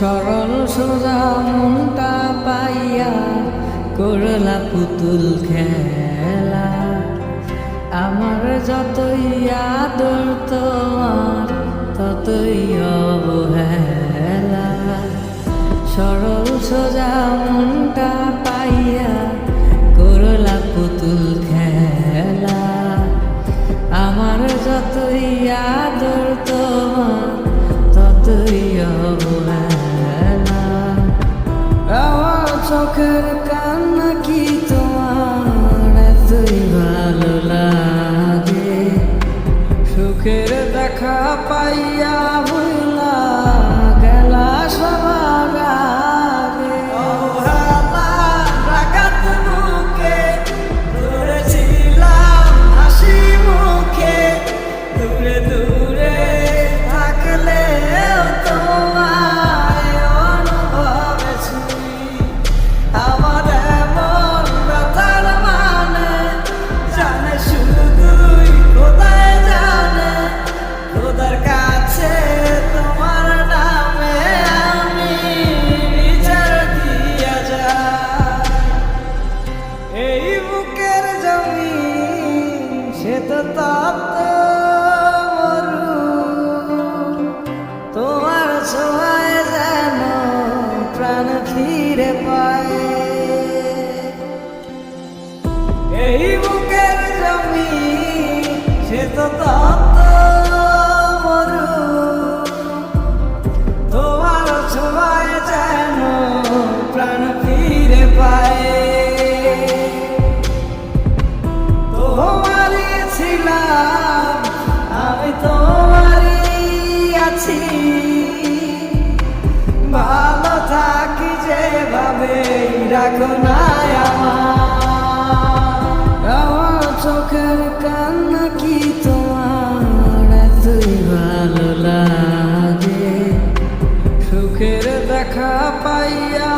সরল সোজা মনটা পাইয়া করলা পুতুল খেলা। আমার যতই আদর তোমার ততই অবহেলা। সরল সোজা মনটা পাইয়া করলা পুতুল খেলা। আমার যতই আদর তোমার ততই অবহেলা। আমার চোখের কান্না কি তোমার এতই ভালো লাগে? সুখের দেখা পাইয়া ভুলা গেলা সবার আগে। রাগাত মুখে ধরেছিলাম হাসি মুখে, দূরে দূরে থাকলেও তোমায় অনুভবে ছুঁই। আমার এমন ব্যথার মানে জানে শুধুই খোদাই জানে। খোদার কাছে তোমার নামে আমি বিচার দিয়া যাই। এই বুকের জমিন সে তো তপ্ত মরু, তোমার ছোঁয়ায় যেন প্রাণ ফিরে পায়। এই বুকের জমিন সে তো তপ্ত মরু, তোমার ছোঁয়ায় যেন প্রাণ ফিরে পায়। তোমারই ছিলাম আমি, তোমারই আছি। ভালো থাকি যেভাবে রাখো না আমার চোখের কান্না কি তোমার এতই ভালো লাগে? সুখের দেখা পাইয়া